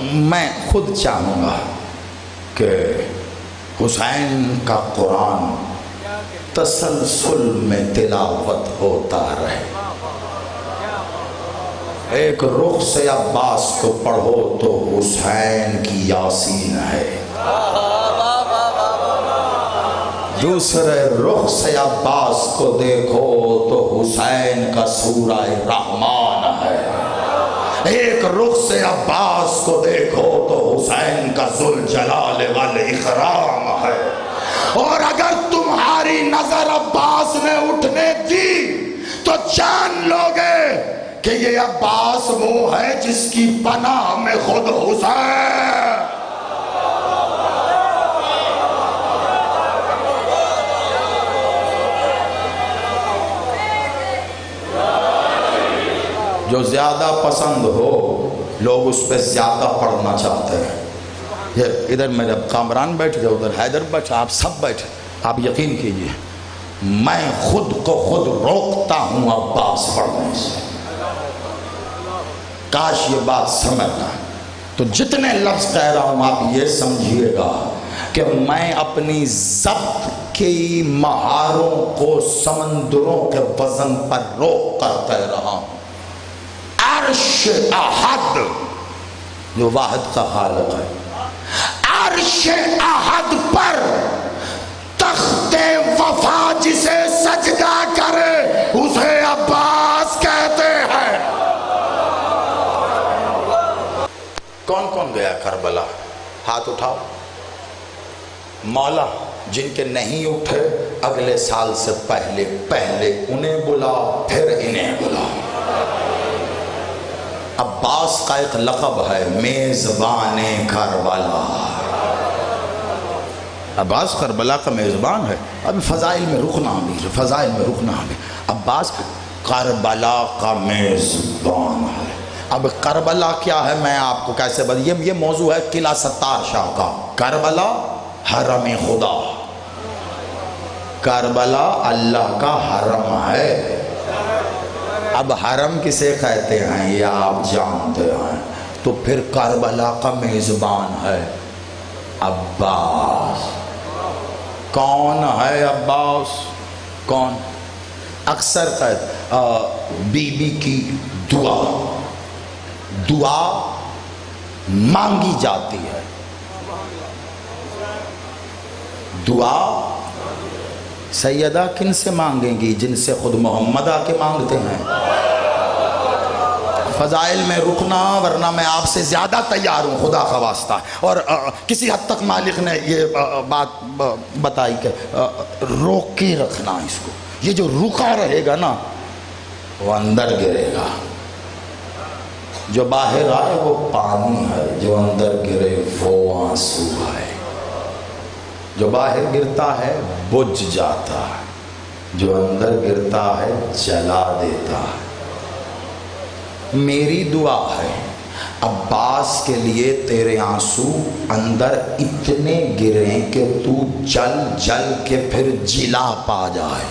میں خود چاہوں گا کہ حسین کا قرآن تسلسل میں تلاوت ہوتا رہے۔ ایک رخ سے عباس کو پڑھو تو حسین کی یاسین ہے، دوسرے رخ سے عباس کو دیکھو تو حسین کا سورہ رحمان ہے، ایک رخ سے عباس کو دیکھو تو حسین کا ذوالجلال والاکرام ہے۔ اور اگر تمہاری نظر عباس نے اٹھنے دی تو جان لوگے کہ یہ عباس وہ ہے جس کی پناہ میں خود حسین۔ جو زیادہ پسند ہو لوگ اس پہ زیادہ پڑھنا چاہتے ہیں۔ یہ ادھر میرے کامران بیٹھے، ادھر حیدر بیٹھے، آپ سب بیٹھے، آپ یقین کیجئے میں خود کو خود روکتا ہوں عباس پڑھنے سے۔ کاش یہ بات سمجھنا، تو جتنے لفظ کہہ رہا ہوں آپ یہ سمجھیے گا کہ میں اپنی ضبط کی مہاروں کو سمندروں کے وزن پر روک کر کہہ رہا ہوں۔ عرش احد جو واحد کا خالق ہے، عرش احد پر تخت وفا جسے سجدہ کرے اسے عباس کہتے ہیں۔ کون کون گیا کربلا؟ ہاتھ اٹھاؤ۔ مولا جن کے نہیں اٹھے اگلے سال سے پہلے انہیں بلا، پھر انہیں بلا۔ عباس کا ایک لقب ہے میزبان کربلا، عباس کربلا کا میزبان ہے۔ اب فضائل میں رکنا بھی عباس کربلا کا میزبان ہے۔ اب کربلا کیا ہے میں آپ کو کیسے یہ موضوع ہے قلعہ ستار شاہ کا۔ کربلا حرم خدا، کربلا اللہ کا حرم ہے۔ اب حرم کسے کہتے ہیں یہ آپ جانتے ہیں، تو پھر کربلا کا میزبان ہے عباس۔ کون ہے عباس؟ کون؟ اکثر بی بی کی دعا مانگی جاتی ہے، دعا سیدہ کن سے مانگیں گی؟ جن سے خود محمد آ کے مانگتے ہیں۔ فضائل میں رکنا، ورنہ میں آپ سے زیادہ تیار ہوں خدا کا واسطہ۔ اور کسی حد تک مالک نے یہ بات بتائی کہ روک کے رکھنا اس کو، یہ جو رکا رہے گا نا وہ اندر گرے گا۔ جو باہر آئے وہ پانی ہے، جو اندر گرے وہ آنسو ہے۔ جو باہر گرتا ہے بجھ جاتا ہے، جو اندر گرتا ہے جلا دیتا ہے۔ میری دعا ہے عباس کے لیے تیرے آنسو اندر اتنے گریں کہ تو جل جل کے پھر جلا پا جائے۔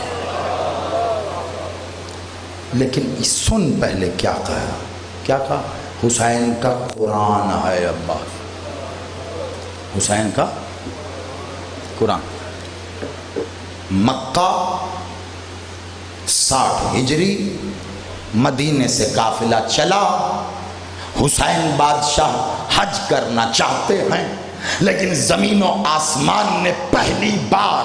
لیکن سن پہلے کیا کہا؟ حسین کا قرآن ہے عباس، حسین کا قرآن۔ مکہ 60 ہجری مدینے سے قافلہ چلا، حسین بادشاہ حج کرنا چاہتے ہیں، لیکن زمین و آسمان نے پہلی بار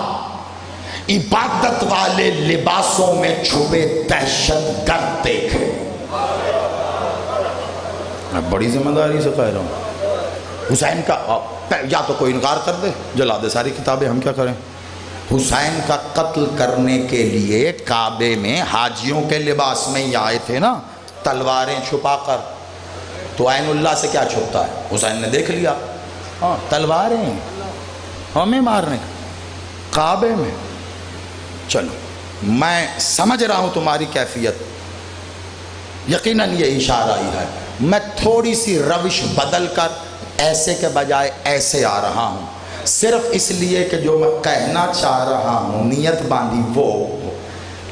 عبادت والے لباسوں میں چھپے دہشت گرد دیکھے۔ میں بڑی ذمہ داری سے کہہ رہا ہوں، حسین کا یا تو کوئی انکار کر دے، جلا دے ساری کتابیں، ہم کیا کریں؟ حسین کا قتل کرنے کے لیے کعبے میں حاجیوں کے لباس میں ہی آئے تھے نا، تلواریں چھپا کر۔ تو عین اللہ سے کیا چھپتا ہے؟ حسین نے دیکھ لیا، تلواریں ہمیں مارنے، کعبے میں۔ چلو میں سمجھ رہا ہوں تمہاری کیفیت، یقیناً یہ اشارہ ہی ہے۔ میں تھوڑی سی روش بدل کر ایسے کے بجائے ایسے آ رہا ہوں، صرف اس لیے کہ جو میں کہنا چاہ رہا ہوں نیت باندھی وہ،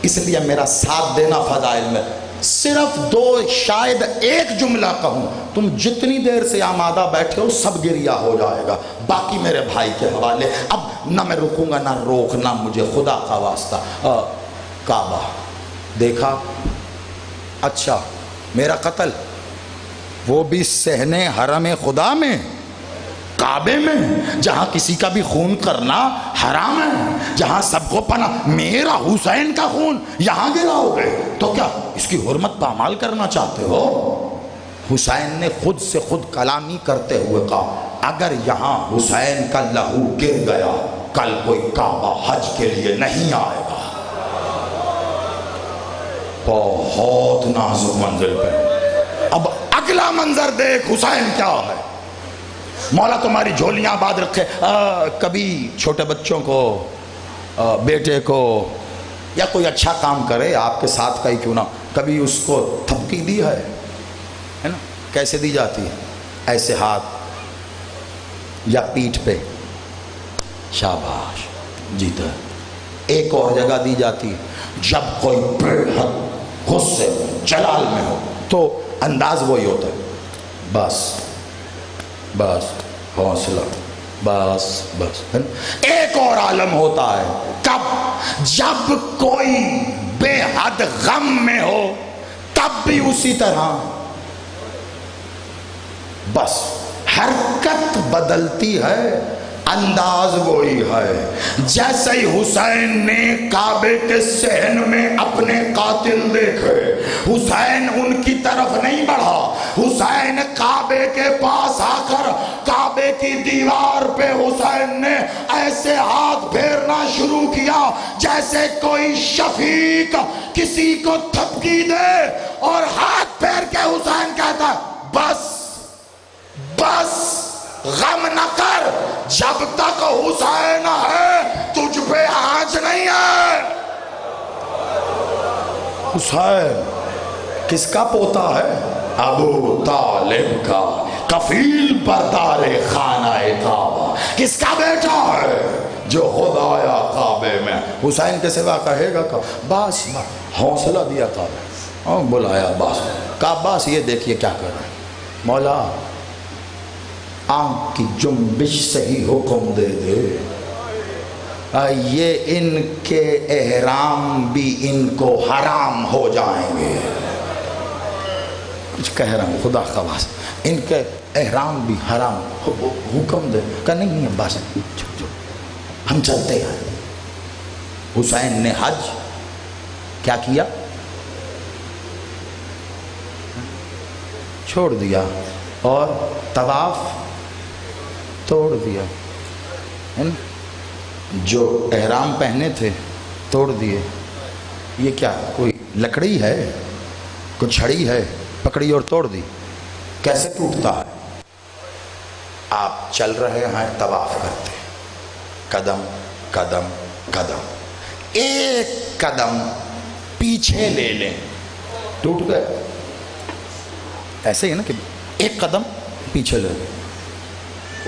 اس لیے میرا ساتھ دینا فضائل میں۔ صرف دو شاید ایک جملہ کہوں، تم جتنی دیر سے آمادہ بیٹھے ہو سب گریا ہو جائے گا، باقی میرے بھائی کے حوالے۔ اب نہ میں رکوں گا نہ روکنا مجھے، خدا کا واسطہ۔ کعبہ دیکھا، اچھا میرا قتل وہ بھی صحن حرم خدا میں، کعبے میں، جہاں کسی کا بھی خون کرنا حرام ہے، جہاں سب کو پناہ، میرا حسین کا خون یہاں گراؤ گے تو کیا اس کی حرمت پامال کرنا چاہتے ہو؟ حسین نے خود سے خود کلامی کرتے ہوئے کہا اگر یہاں حسین کا لہو گر گیا کل کوئی کعبہ حج کے لیے نہیں آئے گا۔ بہت نازک منزل پہ۔ اب اگلا منظر دیکھ، حسین کیا ہے؟ مولا تمہاری جھولیاں آباد رکھے۔ کبھی چھوٹے بچوں کو، بیٹے کو، یا کوئی اچھا کام کرے آپ کے ساتھ کا ہی کیوں نہ، کبھی اس کو تھپکی دی ہے نا؟ کیسے دی جاتی ہے؟ ایسے ہاتھ یا پیٹھ پہ، شاباش جیتا ہے۔ ایک اور جگہ دی جاتی ہے جب کوئی بے حد غصے میں، جلال میں ہو تو انداز وہی ہوتا ہے، بس بس حوصلہ، بس بس۔ ایک اور عالم ہوتا ہے کب؟ جب کوئی بے حد غم میں ہو تب بھی اسی طرح، بس حرکت بدلتی ہے، انداز وہی ہے۔ جیسے ہی حسین نے کعبے کے صحن میں اپنے قاتل دیکھے، حسین ان کی طرف نہیں بڑھا، حسین کعبے کے پاس آ کر کعبے کی دیوار پہ حسین نے ایسے ہاتھ پھیرنا شروع کیا جیسے کوئی شفیق کسی کو تھپکی دے، اور ہاتھ پھیر کے حسین کہتا ہے بس بس غم نہ کر، جب تک حسین ہے تجھ پہ آنچ نہیں ہے۔ حسین کس کا پوتا ہے؟ ابو طالب کا، کفیل بردار خانہ کعبہ۔ کس کا بیٹا ہے؟ جو خود آیا کعبے میں۔ حسین کے سوا کہے گا کہ باس، حوصلہ دیا کعبے اور بلایا باس، کہا باس یہ دیکھیے کیا کر رہے ہیں، مولا آنکھ کی جنبش سے ہی حکم دے دے، یہ ان کے احرام بھی ان کو حرام ہو جائیں گے۔ کچھ کہہ رہا ہوں خدا خواص، ان کے احرام بھی حرام، حکم دے کہ نہیں ہے بس ہم چلتے ہیں۔ حسین نے حج کیا کیا؟ چھوڑ دیا، اور طواف توڑ دیا، جو احرام پہنے تھے توڑ دیے۔ یہ کیا کوئی لکڑی ہے، کوئی چھڑی ہے، پکڑی اور توڑ دی؟ کیسے ٹوٹتا ہے؟ آپ چل رہے ہیں طواف کرتے، قدم قدم قدم، ایک قدم پیچھے لے لیں ٹوٹ گئے۔ ایسے ہی نا کہ ایک قدم پیچھے لے لیں۔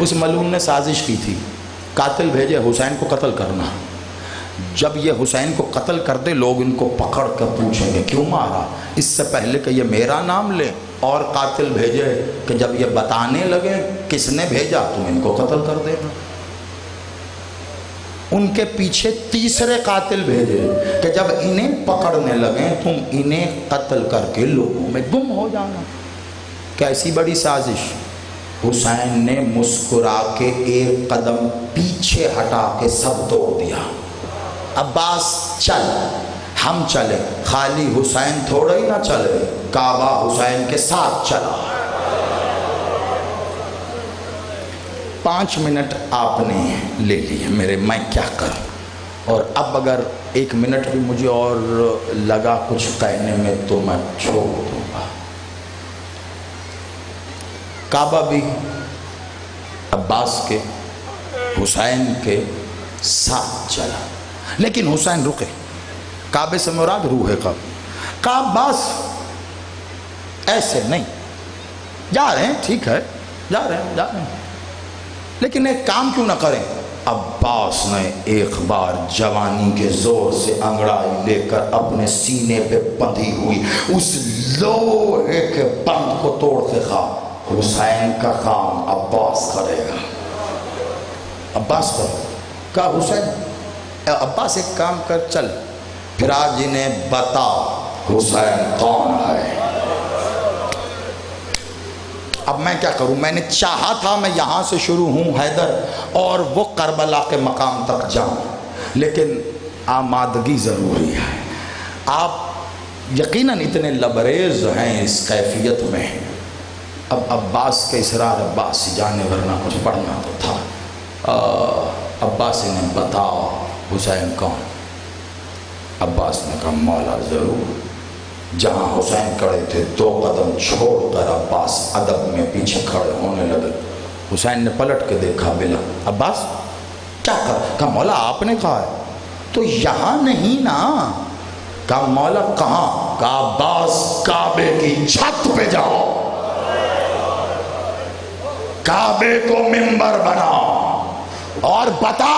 اس ملعون نے سازش کی تھی، قاتل بھیجے حسین کو قتل کرنا۔ جب یہ حسین کو قتل کر دے لوگ ان کو پکڑ کر پوچھیں گے کیوں مارا، اس سے پہلے کہ یہ میرا نام لے، اور قاتل بھیجے کہ جب یہ بتانے لگے کس نے بھیجا تم ان کو قتل کر دینا۔ ان کے پیچھے تیسرے قاتل بھیجے کہ جب انہیں پکڑنے لگیں تم انہیں قتل کر کے لوگوں میں گم ہو جانا۔ کیسی بڑی سازش! حسین نے مسکرا کے ایک قدم پیچھے ہٹا کے سب توڑ دیا۔ عباس چل، ہم چلے، خالی حسین تھوڑا ہی نہ چلے، کعبہ حسین کے ساتھ چلا۔ 5 منٹ آپ نے لے لیے میرے، میں کیا کروں؟ اور اب اگر 1 منٹ بھی مجھے اور لگا کچھ کہنے میں تو میں چھوڑ دوں گا۔ کعبہ بھی عباس کے، حسین کے ساتھ چلا، لیکن حسین رکے۔ کعبے سے مراد روح قلب۔ عباس ایسے نہیں، جا رہے ہیں ٹھیک ہے، جا رہے ہیں لیکن ایک کام کیوں نہ کریں، عباس نے ایک بار جوانی کے زور سے انگڑائی لے کر اپنے سینے پہ بندھی ہوئی اس لوہے کے بند کو توڑ کے کہا حسین کا کام عباس کرے گا. عباس کہا حسین عباس ایک کام کر چل پھر آج انہیں بتا حسین کون ہے. اب میں کیا کروں؟ میں نے چاہا تھا میں یہاں سے شروع ہوں حیدر اور وہ کربلا کے مقام تک جاؤں، لیکن آمادگی ضروری ہے. آپ یقیناً اتنے لبریز ہیں اس کیفیت میں. اب عباس کے اسرار عباس جانے ورنہ کچھ پڑھنا تو تھا. عباس نے بتاؤ حسین کون؟ عباس نے کہا مولا ضرور. جہاں حسین کھڑے تھے 2 قدم چھوڑ کر عباس ادب میں پیچھے کھڑے ہونے لگے. حسین نے پلٹ کے دیکھا بلا عباس کیا کہا؟ مولا آپ نے کہا ہے تو یہاں نہیں نا. کہا مولا کہاں؟ کہا عباس کعبے کی چھت پہ جاؤ، کعبے کو منبر بناؤ اور بتا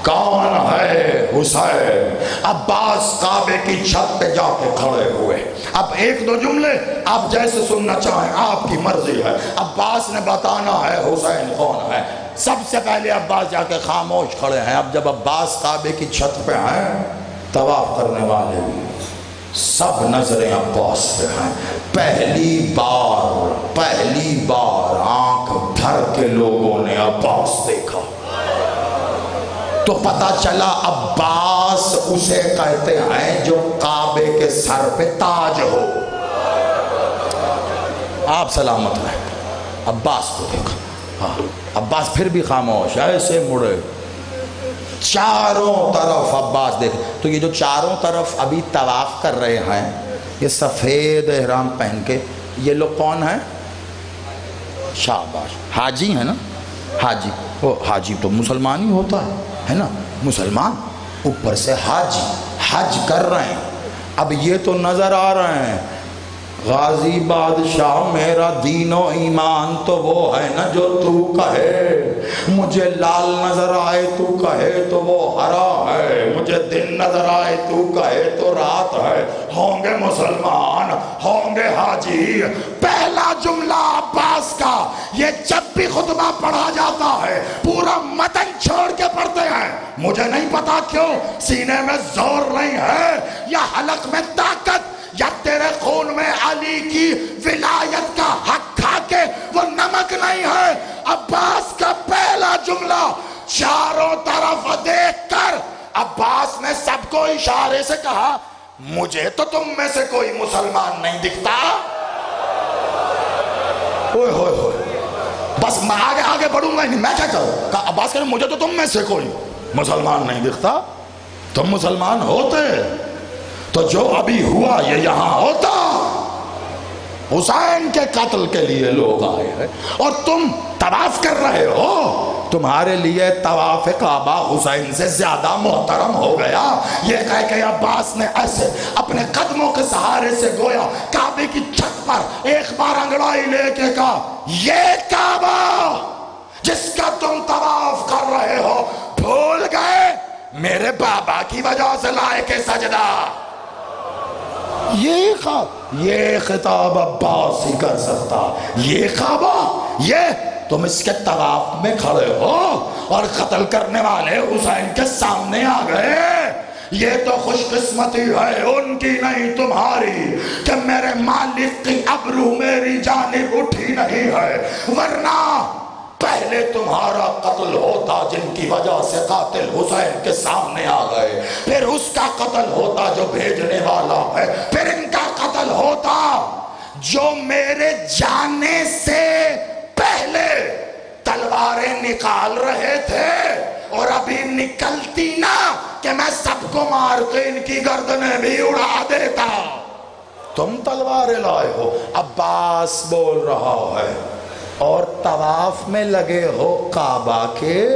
کون ہے حسین. عباس کعبے کی چھت پہ جا کے کھڑے ہوئے. اب 1-2 جملے آپ جیسے سننا چاہیں آپ کی مرضی ہے. عباس نے بتانا ہے حسین کون ہے. سب سے پہلے عباس جا کے خاموش کھڑے ہیں. اب جب عباس کعبے کی چھت پہ ہیں طواف کرنے والے بھی سب نظریں عباس پہ ہیں. پہلی بار آنکھ بھر کے لوگوں نے عباس دیکھا تو پتا چلا عباس اسے کہتے ہیں جو کعبے کے سر پہ تاج ہو. آپ سلامت رہے. عباس کو دیکھا. ہاں عباس پھر بھی خاموش ایسے مڑے چاروں طرف عباس دیکھ. تو یہ جو چاروں طرف ابھی طواف کر رہے ہیں یہ سفید احرام پہن کے یہ لوگ کون ہیں؟ شاباش حاجی ہیں نا. حاجی وہ حاجی تو مسلمان ہی ہوتا ہے نا. مسلمان اوپر سے حاجی حج کر رہے ہیں. اب یہ تو نظر آ رہے ہیں غازی بادشاہ میرا دین و ایمان تو وہ ہے نا جو تو کہے. مجھے لال نظر آئے تو کہے تو وہ ہرا ہے. مجھے دن نظر آئے تو کہے تو رات ہے. ہوں گے مسلمان ہوں گے حاجی. پہلا جملہ عباس کا یہ جب بھی خطبہ پڑھا جاتا ہے پورا متن چھوڑ کے پڑھتے ہیں. مجھے نہیں پتا کیوں سینے میں زور نہیں ہے یا حلق میں طاقت یا تیرے خون میں علی کی ولایت کا حق کھا کے وہ نمک نہیں ہے. عباس کا پہلا جملہ چاروں طرف دیکھ کر عباس نے سب کو اشارے سے کہا مجھے تو تم میں سے کوئی مسلمان نہیں دکھتا. اوئے ہوئے ہوئے بس میں آگے بڑھوں گا نہیں. میں کیا کروں؟ کہا عباس کہنے مجھے تو تم میں سے کوئی مسلمان نہیں دکھتا. تم مسلمان ہوتے تو جو ابھی ہوا یہ یہاں ہوتا. حسین کے قتل کے لیے لوگ آئے ہیں اور تم طواف کر رہے ہو. تمہارے لیے طواف کعبہ حسین سے زیادہ محترم ہو گیا. یہ کہہ کہ عباس نے ایسے اپنے قدموں کے سہارے سے گویا کعبے کی چھت پر ایک بار انگڑائی لے کے کہا یہ کعبہ جس کا تم طواف کر رہے ہو بھول گئے میرے بابا کی وجہ سے لائے کے سجدہ. یہ خطاب عباس ہی کر سکتا. یہ کعبہ یہ تم اس کے طواف میں کھڑے ہو اور قتل کرنے والے حسین کے سامنے آ گئے. یہ تو خوش قسمتی ہے ان کی نہیں تمہاری کہ میرے مالک کی ابرو میری جانب اٹھی نہیں ہے. ورنہ پہلے تمہارا قتل ہوتا جن کی وجہ سے قاتل حسین کے سامنے آ گئے. پھر اس کا قتل ہوتا جو بھیجنے والا ہے. پھر ان کا قتل ہوتا جو میرے جانے سے پہلے تلواریں نکال رہے تھے اور ابھی نکلتی نا کہ میں سب کو مار کے ان کی گردنیں بھی اڑا دیتا. تم تلواریں لائے ہو. عباس بول رہا ہے اور طواف میں لگے ہو کعبہ کے.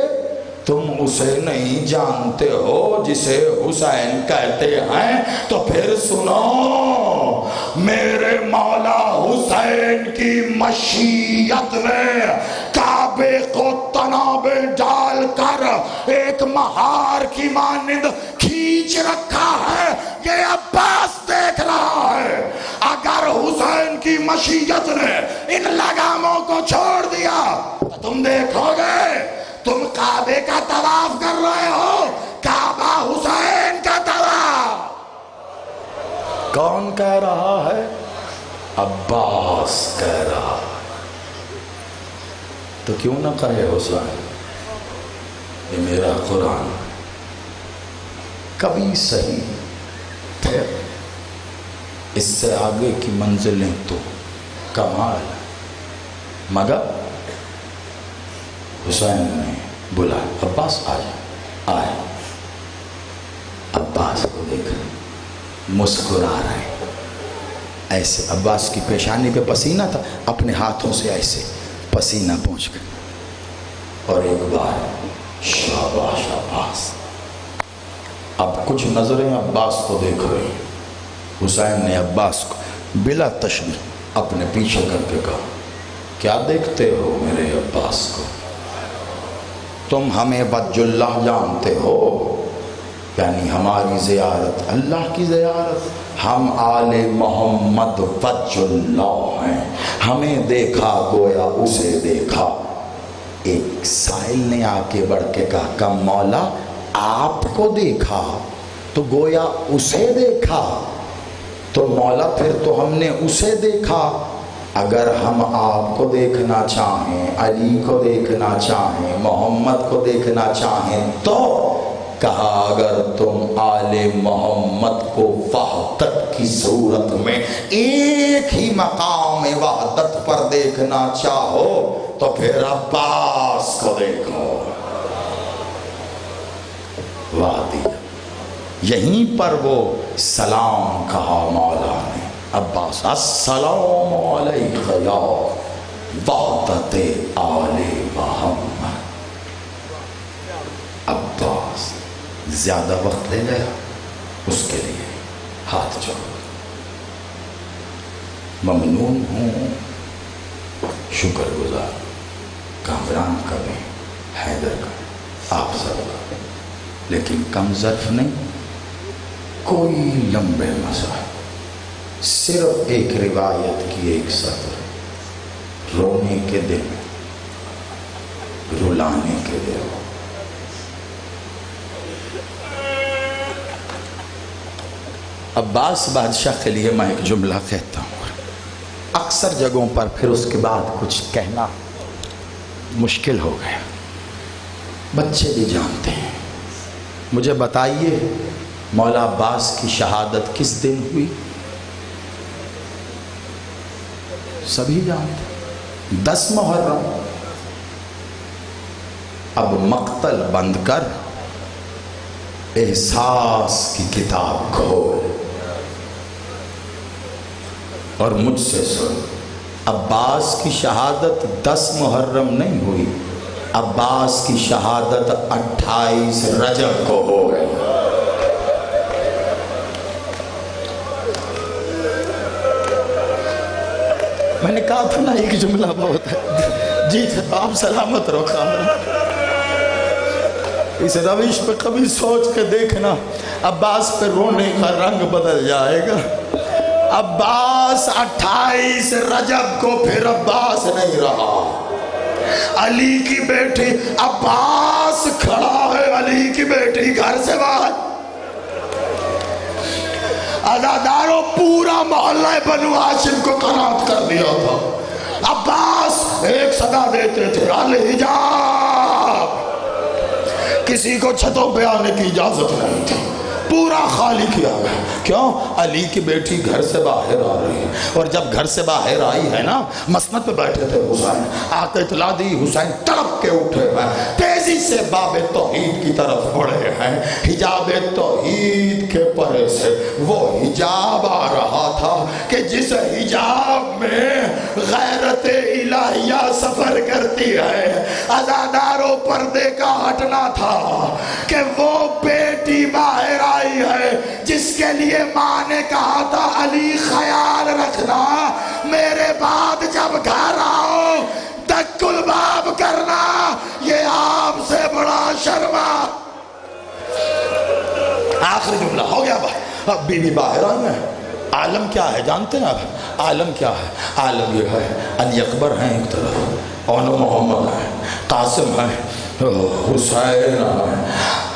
تم اسے نہیں جانتے ہو جسے حسین کہتے ہیں. تو پھر سنو میرے مولا حسین کی مشیت میں کعبے کو تنابیں ڈال کر ایک مہار کی مانند کھینچ رکھا ہے، یہ عباس دیکھ رہا ہے۔ اگر حسین کی مشیت نے ان لگاموں کو چھوڑ دیا تو تم دیکھو گے، تم کعبے کا طواف کر رہے ہو، کعبہ حسین کا طواف۔ کون کہہ رہا ہے؟ عباس کہہ رہا ہے۔ تو کیوں نہ کہے حسین یہ میرا قرآن؟ کبھی صحیح، پھر اس سے آگے کی منزلیں تو کمال ہے، مگر حسین نے بولا عباس آ جا، آئے۔ عباس کو دیکھ مسکرا رہے ایسے، عباس کی پیشانی پہ پسینہ تھا، اپنے ہاتھوں سے ایسے پسینہ پہنچ گیا، اور ایک بار شاباش عباس۔ اب کچھ نظریں عباس کو دیکھ رہی، حسین نے عباس کو بلا تشبیہ اپنے پیچھے کر کے کہا کیا دیکھتے ہو میرے عباس کو؟ تم ہمیں وجہ اللہ جانتے ہو، یعنی ہماری زیارت اللہ کی زیارت، ہم آل محمد وجہ اللہ ہیں، ہمیں دیکھا گویا اسے دیکھا۔ ایک سائل نے آ کے بڑھ کے کہا کہ مولا آپ کو دیکھا تو گویا اسے دیکھا، تو مولا پھر تو ہم نے اسے دیکھا، اگر ہم آپ کو دیکھنا چاہیں، علی کو دیکھنا چاہیں، محمد کو دیکھنا چاہیں تو کہا اگر تم آل محمد کو وحدت کی صورت میں ایک ہی مقام وحدت پر دیکھنا چاہو تو پھر عباس کو دیکھو۔ وادی یہیں پر وہ سلام کہا مولا نے، عباس السلام علیکہ یا وحدت آل محمد۔ عباس زیادہ وقت لے گیا، اس کے لیے ہاتھ جوڑ، ممنون ہوں، شکر گزار، کامران کا بھی، حیدر کا، آپ سب کا، لیکن کم ظرف نہیں، کوئی لمبے مسائل، صرف ایک روایت کی ایک سطر، رونے کے دن، رلانے کے دن۔ عباس بادشاہ کے لیے میں ایک جملہ کہتا ہوں، اکثر جگہوں پر پھر اس کے بعد کچھ کہنا مشکل ہو گیا، بچے بھی جانتے ہیں۔ مجھے بتائیے مولا عباس کی شہادت کس دن ہوئی؟ سبھی جانتے، 10 محرم۔ اب مقتل بند کر، احساس کی کتاب کھول اور مجھ سے سن، عباس کی شہادت 10 محرم نہیں ہوئی، عباس کی شہادت 28 رجب کو ہو گئی۔ میں نے کہا تھا نا ایک جملہ بہت ہے، جی آپ سلامت رہو کامران۔ اس روش پہ کبھی سوچ کے دیکھنا، عباس پہ رونے کا رنگ بدل جائے گا۔ عباس 28 رجب کو پھر عباس نہیں رہا، علی کی بیٹی، عباس کھڑا ہے علی کی بیٹی گھر سے باہر، عزاداروں پورا محلہ بنو ہاشم کو قناعت کر دیا تھا۔ عباس ایک صدا دیتے تھے، الحجاب، کسی کو چھتوں پہ آنے کی اجازت نہیں تھی، پورا خالی کیا گیا۔ کیوں؟ علی کی بیٹی گھر سے باہر آ رہی ہے، اور جب گھر سے باہر آئی ہے نا، مسند پہ بیٹھے تھے حسین، آتے اطلاع دی، حسین تڑپ کے اٹھے ہیں، تیزی سے باب توحید کی طرف بڑھے ہیں، حجاب توحید کے پرے سے وہ حجاب آ رہا تھا کہ جس حجاب میں غیرت الہیہ سفر کرتی ہے، عزاداروں پردے کا ہٹنا تھا کہ وہ بیٹی باہر آئی ہے جس کے لیے ماں نے کہا تھا علی خیال رکھنا، میرے بعد جب گھر آؤ دک الباب کرنا، یہ آپ سے بڑا شرما. آخری جملہ ہو گیا بھائی. بی بی باہر آئی ہیں. عالم کیا ہے جانتے ہیں آپ؟ عالم کیا ہے؟ عالم یہ ہے علی اکبر ہیں ایک طرف، اون محمد ہیں، قاسم ہیں، حسین ہیں.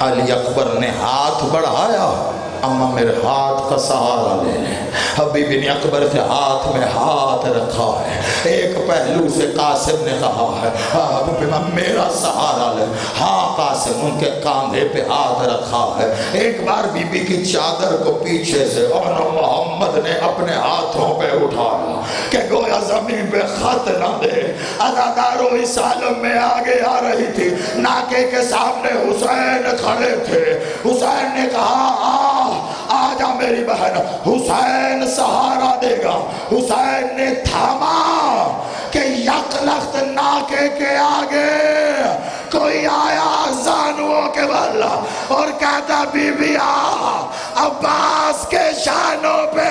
علی اکبر نے ہاتھ بڑھایا، اما میرے ہاتھ کا سہارا لے لیں. حبیبی نے اکبر کے ہاتھ میں ہاتھ رکھا ہے. ایک پہلو سے قاسم نے کہا ہے میرا سہارا لے. ہاں قاسم ان کے کاندھے پہ ہاتھ رکھا ہے. ایک بار بی بی کی چادر کو پیچھے سے اور محمد نے اپنے ہاتھوں پہ اٹھایا کہ گویا زمین پہ خط نہ دے. اداکاروں اس عالم میں آگے آ رہی تھی. ناکے کے سامنے حسین کھڑے تھے. حسین نے کہا آجا میری بہن. حسین سہارا دے گا. حسین نے تھاما کہ یک لخت ناکے کے آگے کوئی آیا زانووں کے بل اور کہتا بی بی عباس کے شانوں پہ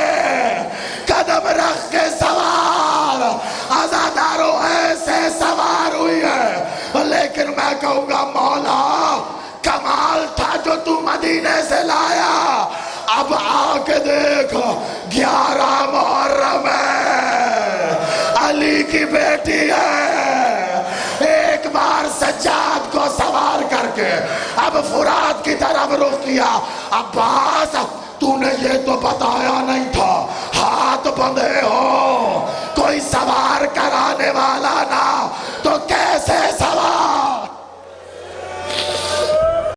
قدم رکھ کے سوار. عزاداروں ایسے سوار ہوئی ہے. لیکن میں کہوں گا مولا کمال تھا جو تو مدینے سے لایا. اب آ کے دیکھ 11 محرم ہے، علی کی بیٹی ہے. ایک بار سجاد کو سوار کر کے اب فرات کی طرف رخ کیا. عباس تو نے یہ تو بتایا نہیں تھا ہاتھ بندھے ہو